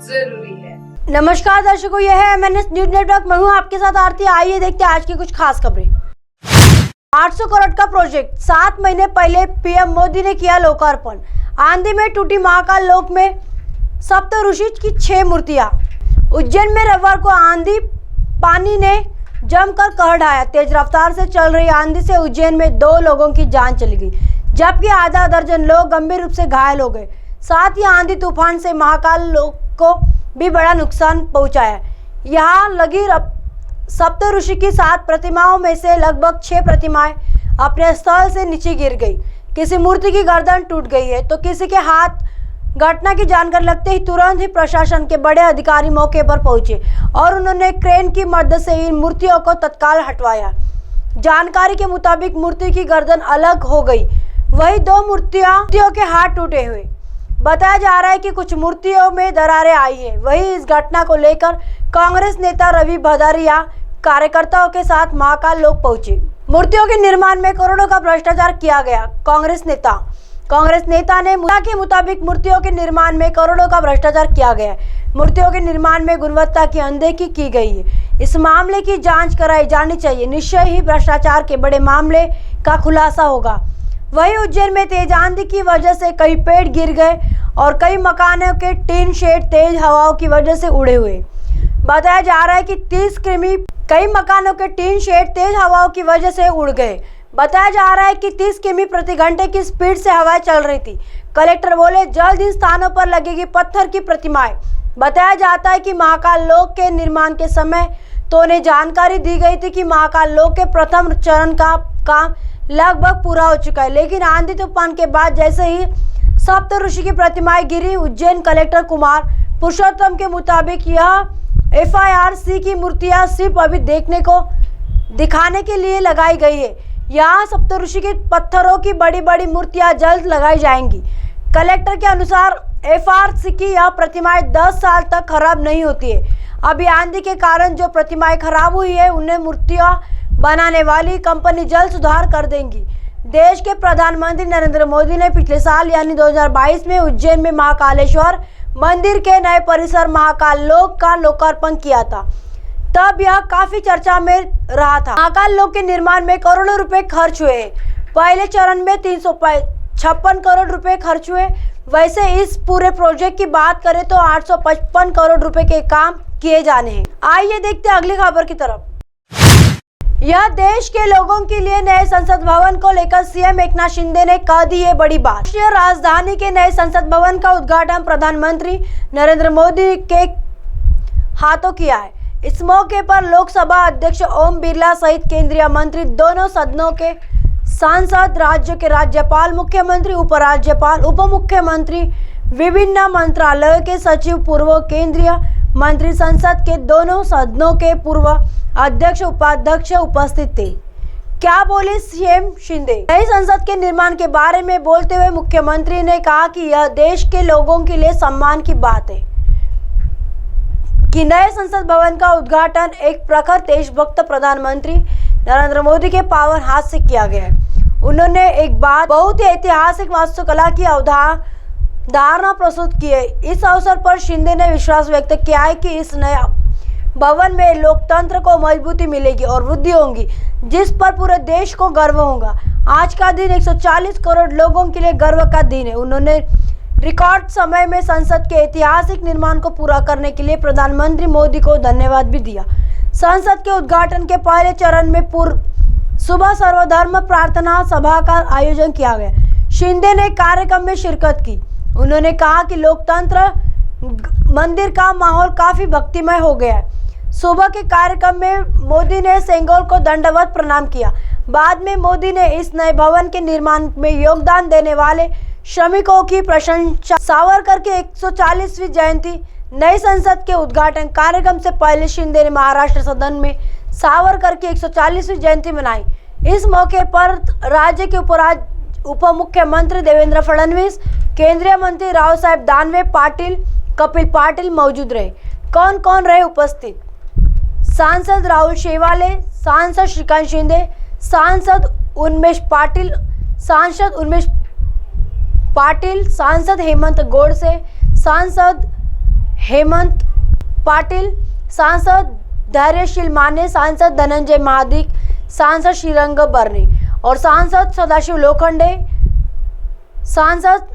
जरूरी है। नमस्कार दर्शकों, यह है MNS न्यूज नेटवर्क। मैं हूं आपके साथ आरती। आइए देखते हैं आज की कुछ खास खबरें। 800 करोड़ का प्रोजेक्ट 7 महीने पहले पीएम मोदी ने किया लोकार्पण। आंधी में टूटी महाकाल लोक में सप्त ऋषि की 6 मूर्तियां। उज्जैन में रविवार को आंधी पानी ने जमकर कहर ढाया। तेज रफ्तार से चल रही आंधी से उज्जैन में 2 लोगों की जान चली गई, जबकि आधा दर्जन लोग गंभीर रूप से घायल हो गए। साथ ही आंधी तूफान से महाकाल लोक को भी बड़ा नुकसान पहुंचाया। यहाँ लगी सप्त ऋषि की 7 प्रतिमाओं में से लगभग 6 प्रतिमाएं अपने स्थल से नीचे गिर गई। किसी मूर्ति की गर्दन टूट गई है तो किसी के हाथ। घटना की जानकारी लगते ही तुरंत ही प्रशासन के बड़े अधिकारी मौके पर पहुंचे और उन्होंने क्रेन की मदद से इन मूर्तियों को तत्काल हटवाया। जानकारी के मुताबिक मूर्ति की गर्दन अलग हो गई, वही 2 मूर्तियों के हाथ टूटे हुए। बताया जा रहा है कि कुछ मूर्तियों में दरारें आई हैं। वहीं इस घटना को लेकर कांग्रेस नेता रवि भदारिया कार्यकर्ताओं के साथ महाकाल लोक पहुंचे। मूर्तियों के निर्माण में करोड़ों का भ्रष्टाचार किया गया। कांग्रेस नेता ने के मुताबिक मूर्तियों के निर्माण में करोड़ों का भ्रष्टाचार किया गया। मूर्तियों के निर्माण में गुणवत्ता की अनदेखी की गई है। इस मामले की जांच कराई जानी चाहिए। निश्चय ही भ्रष्टाचार के बड़े मामले का खुलासा होगा। वहीं उज्जैन में तेज आंधी की वजह से कई पेड़ गिर गए और कई मकानों के टीन शेड तेज हवाओं की वजह से उड़े हुए। बताया जा रहा है कि 30 किमी कई मकानों के टीन शेड तेज हवाओं की वजह से उड़ गए। बताया जा रहा है कि 30 किमी प्रति घंटे की स्पीड से हवाएं चल रही थी। कलेक्टर बोले, जल्द इन स्थानों पर लगेगी पत्थर की प्रतिमाएं। बताया जाता है कि महाकाल लोक के निर्माण के समय तो उन्हें जानकारी दी गई थी कि महाकाल लोक के प्रथम चरण का काम लगभग पूरा हो चुका है, लेकिन आंधी तूफान के बाद जैसे ही सप्त ऋषि की प्रतिमाएं गिरी। उज्जैन कलेक्टर कुमार पुरुषोत्तम के मुताबिक यह FIRC की मूर्तियां सिर्फ अभी दिखाने के लिए लगाई गई है। यहाँ सप्तऋषि के पत्थरों की बड़ी बड़ी मूर्तियां जल्द लगाई जाएंगी। कलेक्टर के अनुसार FIRC की यह प्रतिमाएं 10 साल तक खराब नहीं होती है। अभी आंधी के कारण जो प्रतिमाएं खराब हुई है उन्हें मूर्तियां बनाने वाली कंपनी जल्द सुधार कर देंगी। देश के प्रधानमंत्री नरेंद्र मोदी ने पिछले साल यानी 2022 में उज्जैन में महाकालेश्वर मंदिर के नए परिसर महाकाल लोक का लोकार्पण किया था। तब यह काफी चर्चा में रहा था। महाकाल लोक के निर्माण में करोड़ों रुपए खर्च हुए। पहले चरण में 356 करोड़ रुपए खर्च हुए। वैसे इस पूरे प्रोजेक्ट की बात करें तो 855 करोड़ रुपए के काम किए जाने हैं। आइए देखते हैं अगली खबर की तरफ। यह देश के लोगों के लिए नए संसद भवन को लेकर सीएम एकनाथ शिंदे ने कह दी है बड़ी बात। राष्ट्रीय राजधानी के नए संसद भवन का उद्घाटन प्रधानमंत्री नरेंद्र मोदी के हाथों किया है। इस मौके पर लोकसभा अध्यक्ष ओम बिरला सहित केंद्रीय मंत्री, दोनों सदनों के सांसद, राज्य के राज्यपाल, मुख्यमंत्री, उपराज्यपाल, उप मुख्यमंत्री, विभिन्न मंत्रालयों के सचिव, पूर्व केंद्रीय मंत्री, संसद के दोनों सदनों के पूर्व अध्यक्ष, उपाध्यक्ष उपस्थित थे। क्या बोले सीएम शिंदे? नई संसद के निर्माण के बारे में बोलते हुए मुख्यमंत्री ने कहा कि यह देश के लोगों के लिए सम्मान की बात है कि नए संसद भवन का उद्घाटन एक प्रखर देशभक्त प्रधानमंत्री नरेंद्र मोदी के पावन हाथ से किया गया है। उन्होंने एक बात बहुत ही ऐतिहासिक वास्तुकला की अवधारणा प्रस्तुत की है। इस अवसर पर शिंदे ने विश्वास व्यक्त किया है कि इस नए भवन में लोकतंत्र को मजबूती मिलेगी और वृद्धि होगी, जिस पर पूरे देश को गर्व होगा। आज का दिन 140 करोड़ लोगों के लिए गर्व का दिन है। उन्होंने रिकॉर्ड समय में संसद के ऐतिहासिक निर्माण को पूरा करने के लिए प्रधानमंत्री मोदी को धन्यवाद भी दिया। संसद के उद्घाटन के पहले चरण में सुबह सर्वधर्म प्रार्थना सभा का आयोजन किया गया। शिंदे ने कार्यक्रम में शिरकत की। उन्होंने कहा कि लोकतंत्र मंदिर का माहौल काफी भक्तिमय हो गया है। सुबह के कार्यक्रम में मोदी ने सेंगोल को दंडवत प्रणाम किया। बाद में मोदी ने इस नए भवन के निर्माण में योगदान देने वाले श्रमिकों की प्रशंसा। सावरकर की 140वीं जयंती। नई संसद के उद्घाटन कार्यक्रम से पहले शिंदे ने महाराष्ट्र सदन में सावरकर की 140वीं जयंती मनाई। इस मौके पर राज्य के उप मुख्यमंत्री देवेंद्र फडणवीस, केंद्रीय मंत्री राव साहेब दानवे पाटिल, कपिल पाटिल मौजूद रहे। कौन कौन रहे उपस्थित? सांसद राहुल शेवाले, सांसद श्रीकांत शिंदे, सांसद उन्मेष पाटिल, सांसद हेमंत गोडसे, सांसद हेमंत पाटिल, सांसद धैर्यशील माने, सांसद धनंजय महादिक, सांसद श्रीरंग बर्नी और सांसद सदाशिव लोखंडे, सांसद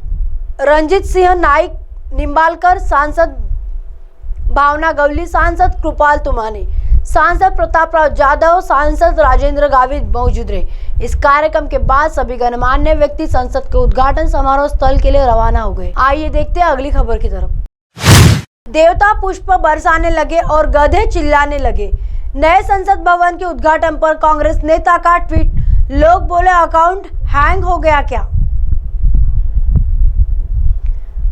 रंजित सिंह नाइक निंबालकर, सांसद भावना गवली, सांसद कृपाल तुमाने, सांसद प्रतापराव जाधव, सांसद राजेंद्र गावित मौजूद रहे। इस कार्यक्रम के बाद सभी गणमान्य व्यक्ति संसद के उद्घाटन समारोह स्थल के लिए रवाना हो गए। आइए देखते हैं अगली खबर की तरफ। देवता पुष्प बरसाने लगे और गधे चिल्लाने लगे। नए संसद भवन के उद्घाटन पर कांग्रेस नेता का ट्वीट, लोग बोले अकाउंट हैंग हो गया क्या।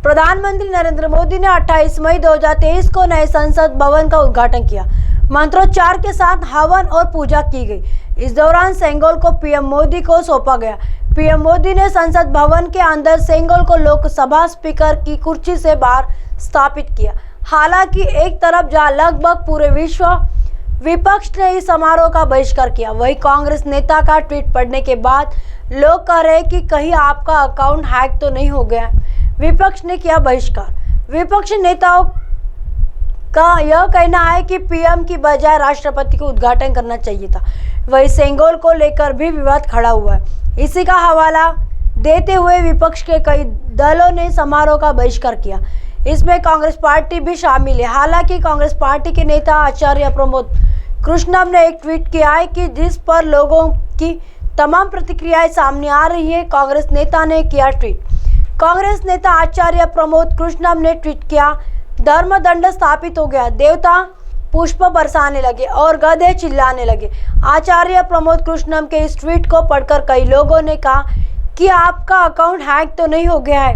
प्रधानमंत्री नरेंद्र मोदी ने 28 मई 2023 को नए संसद भवन का उद्घाटन किया। मंत्रोच्चार के साथ हवन और पूजा की गई। इस दौरान सेंगोल को पीएम मोदी को सौंपा गया। पीएम मोदी ने संसद भवन के अंदर सेंगोल को लोकसभा स्पीकर की कुर्सी से बाहर स्थापित किया। हालांकि एक तरफ जहां लगभग पूरे विश्व विपक्ष ने इस समारोह का बहिष्कार किया, वहीं कांग्रेस नेता का ट्वीट पढ़ने के बाद लोग कह रहे कि कहीं आपका अकाउंट हैक तो नहीं हो गया। विपक्ष ने किया बहिष्कार। विपक्षी नेताओं का यह कहना है कि पीएम की बजाय राष्ट्रपति को उद्घाटन करना चाहिए था। वहीं सेंगोल को लेकर भी विवाद खड़ा हुआ है। इसी का हवाला देते हुए विपक्ष के कई दलों ने समारोह का बहिष्कार किया। इसमें कांग्रेस पार्टी भी शामिल है। हालांकि कांग्रेस पार्टी के नेता आचार्य प्रमोद कृष्णम ने एक ट्वीट किया है कि जिस पर लोगों की तमाम प्रतिक्रियाएं सामने आ रही है। कांग्रेस नेता ने किया ट्वीट। कांग्रेस नेता आचार्य प्रमोद कृष्णम ने ट्वीट किया, धर्म दंड स्थापित हो गया, देवता पुष्प बरसाने लगे और गधे चिल्लाने लगे। आचार्य प्रमोद कृष्णम के इस ट्वीट को पढ़कर कई लोगों ने कहा कि आपका अकाउंट हैक तो नहीं हो गया है।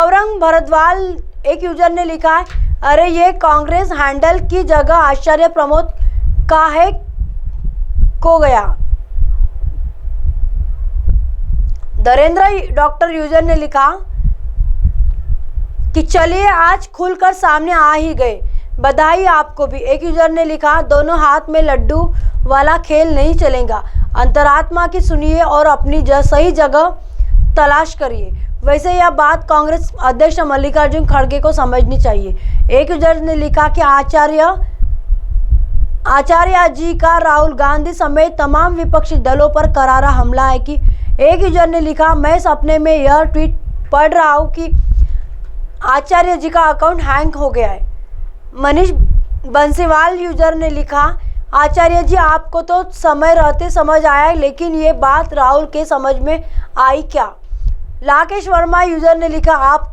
औरंग भरद्वाल एक यूजर ने लिखा है, अरे ये कांग्रेस हैंडल की जगह आचार्य प्रमोद का है को गया। धरेंद्र डॉक्टर यूजर ने लिखा कि चलिए आज खुलकर सामने आ ही गए, बधाई आपको भी। एक यूजर ने लिखा, दोनों हाथ में लड्डू वाला खेल नहीं चलेगा, अंतरात्मा की सुनिए और अपनी सही जगह तलाश करिए। वैसे यह बात कांग्रेस अध्यक्ष मल्लिकार्जुन खड़गे को समझनी चाहिए। एक यूजर ने लिखा कि आचार्य जी का राहुल गांधी समेत तमाम विपक्षी दलों पर करारा हमला है। कि एक यूजर ने लिखा, मैं सपने में यह ट्वीट पढ़ रहा हूँ कि आचार्य जी का अकाउंट हैंग हो गया है। मनीष बंसीवाल यूजर ने लिखा, आचार्य जी आपको तो समय रहते समझ आया, लेकिन ये बात राहुल के समझ में आई क्या। लाकेश वर्मा यूजर ने लिखा, आप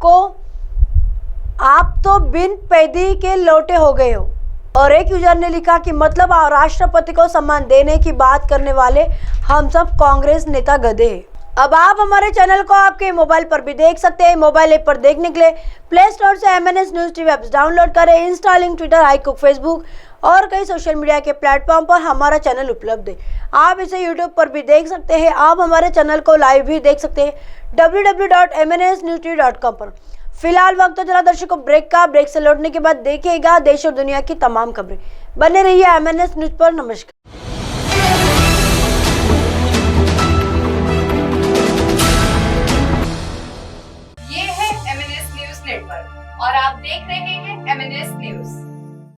तो बिन पैदी के लोटे हो गए हो। और एक यूजर ने लिखा कि मतलब राष्ट्रपति को सम्मान देने की बात करने वाले हम सब कांग्रेस नेता गधे हैं। अब आप हमारे चैनल को आपके मोबाइल पर भी देख सकते हैं। मोबाइल ऐप पर देखने के लिए प्ले स्टोर से MNS news TV apps download करें। इंस्टॉलिंग ट्विटर, iQOO, फेसबुक और कई सोशल मीडिया के प्लेटफॉर्म पर हमारा चैनल उपलब्ध है। आप इसे यूट्यूब पर भी देख सकते हैं। आप हमारे चैनल को लाइव भी देख सकते हैं www.mnsnewstv.com पर। फिलहाल वक्त तो जरा दर्शकों ब्रेक का। ब्रेक से लौटने के बाद देखिएगा देश और दुनिया की तमाम खबरें। बने रहिए MNS न्यूज पर। नमस्कार। ये है MNS न्यूज नेटवर्क और आप देख रहे हैं MNS न्यूज।